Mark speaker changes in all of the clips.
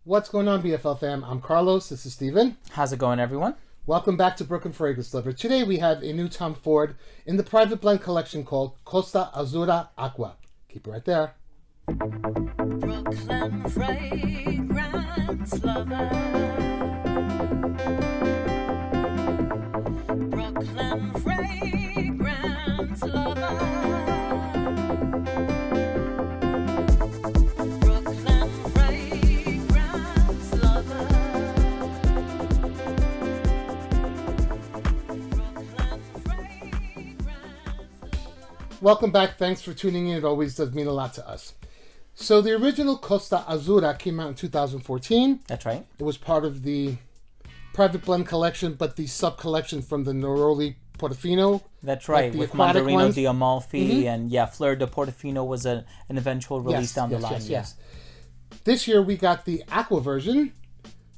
Speaker 1: What's going on, BFL fam? I'm Carlos. This is Steven.
Speaker 2: How's it going, everyone?
Speaker 1: Welcome back to Brooklyn Fragrance Lover. Today we have a new Tom Ford in the private blend collection called Costa Azzurra Acqua. Keep it right there.
Speaker 3: Brooklyn Fragrance Lover. Brooklyn Fragrance Lover.
Speaker 1: Welcome back. Thanks for tuning in. It always does mean a lot to us. So the original Costa Azzurra came out in 2014.
Speaker 2: That's right.
Speaker 1: It was part of the private blend collection, but the sub-collection from the Neroli Portofino.
Speaker 2: That's right,
Speaker 1: like
Speaker 2: with
Speaker 1: aquatic
Speaker 2: Mandarino
Speaker 1: ones.
Speaker 2: di Amalfi and Fleur de Portofino was an eventual release down the line.
Speaker 1: Yes. This year we got the Aqua version.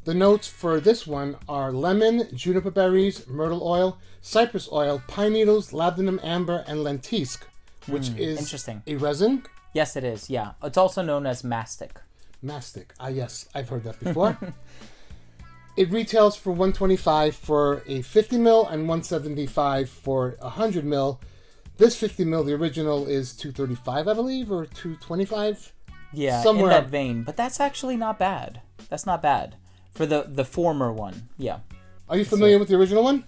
Speaker 1: The notes for this one are lemon, juniper berries, myrtle oil, cypress oil, pine needles, labdanum amber, and lentisque, which is
Speaker 2: interesting.
Speaker 1: A resin.
Speaker 2: Yes, it is. Yeah, it's also known as mastic.
Speaker 1: Mastic. Ah, yes, I've heard that before. It retails for $125 for a 50 ml and $175 for a 100 ml. This 50 ml, the original, is $235, I believe, or $225.
Speaker 2: Yeah,
Speaker 1: somewhere
Speaker 2: in that vein. But that's actually not bad. That's not bad for the former one. Yeah.
Speaker 1: Are you familiar with the original one?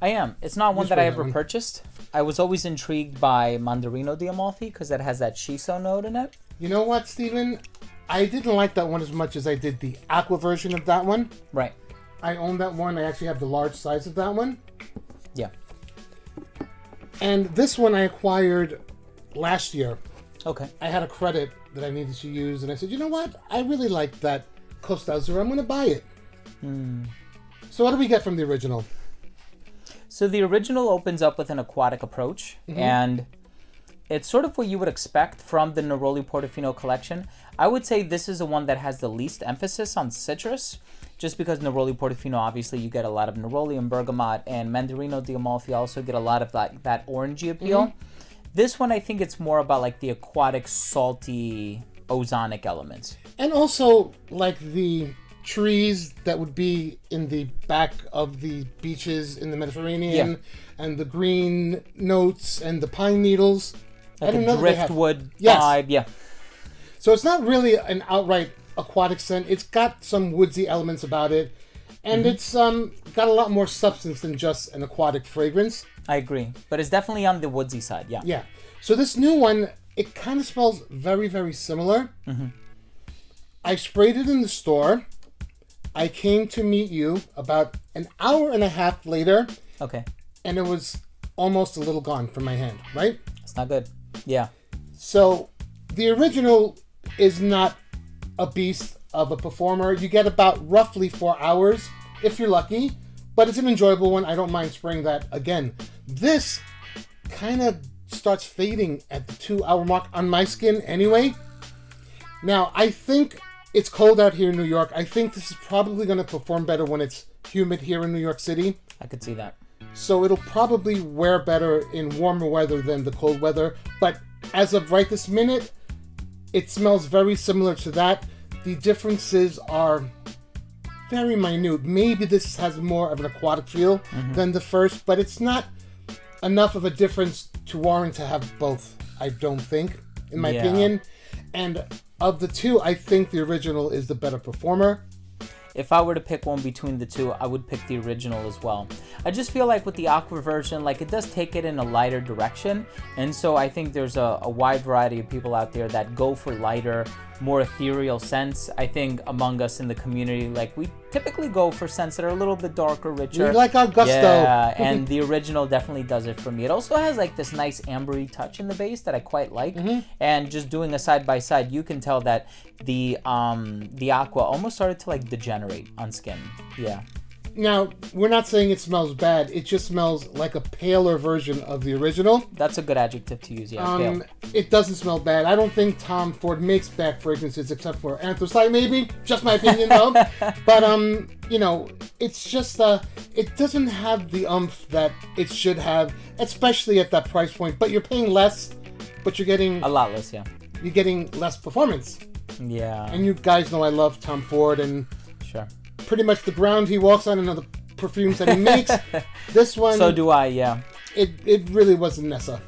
Speaker 2: I am. It's not one that I ever purchased. I was always intrigued by Mandarino di Amalfi because it has that shiso note in it.
Speaker 1: You know what, Steven? I didn't like that one as much as I did the Aqua version of that one.
Speaker 2: Right.
Speaker 1: I own that one. I actually have the large size of that one.
Speaker 2: Yeah.
Speaker 1: And this one I acquired last year.
Speaker 2: Okay.
Speaker 1: I had a credit that I needed to use, and I said, you know what? I really like that Costa Azzurra. I'm going to buy it. So what do we get from the original?
Speaker 2: So the original opens up with an aquatic approach, and it's sort of what you would expect from the Neroli Portofino collection. I would say this is the one that has the least emphasis on citrus, just because Neroli Portofino, obviously, you get a lot of Neroli and bergamot, and Mandarino di Amalfi also get a lot of that orangey appeal. This one, I think it's more about like the aquatic, salty, ozonic elements.
Speaker 1: And also, like the trees that would be in the back of the beaches in the Mediterranean, and the green notes and the pine needles.
Speaker 2: Like a driftwood vibe, yeah.
Speaker 1: So it's not really an outright aquatic scent. It's got some woodsy elements about it, and it's got a lot more substance than just an aquatic fragrance.
Speaker 2: I agree, but it's definitely on the woodsy side, yeah.
Speaker 1: Yeah. So this new one, it kind of smells very, very similar. I sprayed it in the store. I came to meet you about an hour and a half later.
Speaker 2: Okay.
Speaker 1: And it was almost a little gone from my hand, right?
Speaker 2: It's not good. Yeah.
Speaker 1: So the original is not a beast of a performer. You get about roughly 4 hours if you're lucky, but it's an enjoyable one. I don't mind spraying that again. This kind of starts fading at the 2 hour mark on my skin anyway. Now, I think it's cold out here in New York. I think this is probably going to perform better when it's humid here in New York City.
Speaker 2: I could see that.
Speaker 1: So it'll probably wear better in warmer weather than the cold weather. But as of right this minute, it smells very similar to that. The differences are very minute. Maybe this has more of an aquatic feel than the first, but it's not enough of a difference to warrant to have both, I don't think, in my opinion. And of the two, I think the original is the better performer.
Speaker 2: If I were to pick one between the two, I would pick the original as well. I just feel like with the Aqua version, like it does take it in a lighter direction. And so I think there's a wide variety of people out there that go for lighter, more ethereal scents. I think among us in the community, like we typically go for scents that are a little bit darker, richer.
Speaker 1: We like our gusto.
Speaker 2: Yeah, and the original definitely does it for me. It also has like this nice ambery touch in the base that I quite like. And just doing a side by side, you can tell that the Aqua almost started to like degenerate on skin. Yeah.
Speaker 1: Now, we're not saying it smells bad. It just smells like a paler version of the original.
Speaker 2: That's a good adjective to use, yeah. Pale.
Speaker 1: It doesn't smell bad. I don't think Tom Ford makes bad fragrances except for anthracite, maybe. Just my opinion, though. But, you know, it's just, it doesn't have the oomph that it should have, especially at that price point. But you're paying less, but you're getting...
Speaker 2: A lot less, yeah.
Speaker 1: You're getting less performance.
Speaker 2: Yeah.
Speaker 1: And you guys know I love Tom Ford, and
Speaker 2: Sure.
Speaker 1: pretty much the ground he walks on and the perfumes that he makes. This one,
Speaker 2: So do I, yeah.
Speaker 1: it really wasn't Nessa.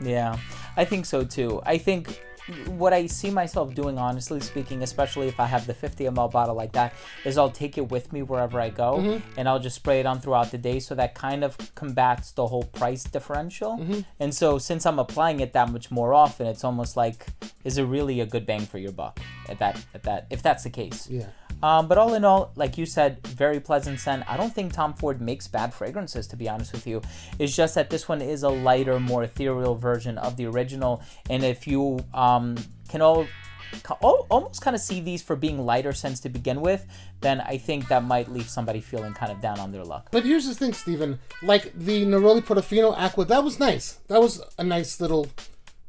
Speaker 2: Yeah, I think so too. I think what I see myself doing, honestly speaking, especially if I have the 50 ml bottle like that, is I'll take it with me wherever I go, and I'll just spray it on throughout the day, so that kind of combats the whole price differential. And so since I'm applying it that much more often, it's almost like, is it really a good bang for your buck at that if that's the case?
Speaker 1: Yeah.
Speaker 2: But all in all, like you said, very pleasant scent. I don't think Tom Ford makes bad fragrances, to be honest with you. It's just that this one is a lighter, more ethereal version of the original. And if you can almost kind of see these for being lighter scents to begin with, then I think that might leave somebody feeling kind of down on their luck.
Speaker 1: But here's the thing, Stephen. Like the Neroli Portofino Acqua, that was nice. That was a nice little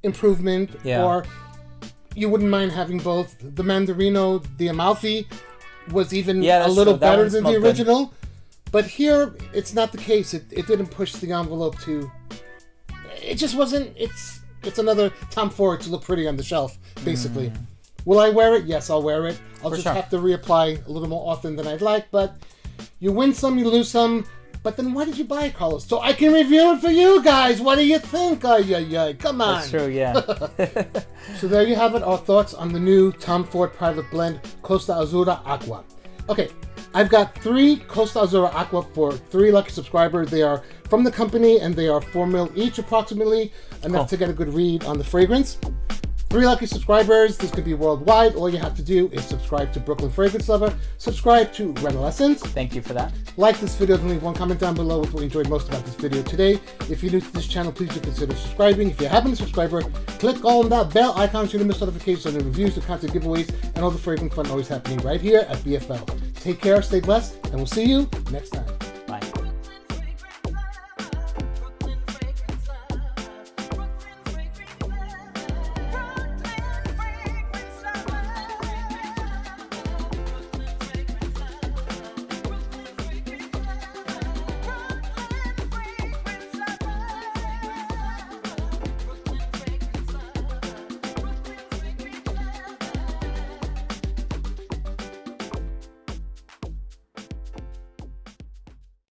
Speaker 1: improvement.
Speaker 2: Yeah.
Speaker 1: Or you wouldn't mind having both. The Mandarino, the Amalfi was even a little better than the original. But here, it's not the case. It didn't push the envelope to... It just wasn't... It's another Tom Ford to look pretty on the shelf, basically. Will I wear it? Yes, I'll wear it. I'll just have to reapply a little more often than I'd like. But you win some, you lose some. But then why did you buy it, Carlos? So I can review it for you guys. What do you think? Come on.
Speaker 2: That's true, yeah.
Speaker 1: So there you have it, our thoughts on the new Tom Ford Private Blend Costa Azzurra Acqua. Okay, I've got 3 Costa Azzurra Acqua for 3 lucky subscribers. They are from the company, and they are 4 ml each approximately, enough to get a good read on the fragrance. 3 lucky subscribers. This could be worldwide. All you have to do is subscribe to Brooklyn Fragrance Lover, subscribe to Redolessence.
Speaker 2: Thank you for that.
Speaker 1: Like this video, then leave one comment down below with what you enjoyed most about this video today. If you're new to this channel, please do consider subscribing. If you haven't been a subscriber, click on that bell icon so you don't miss notifications on the reviews, the content giveaways, and all the fragrance fun always happening right here at BFL. Take care, stay blessed, and we'll see you next time.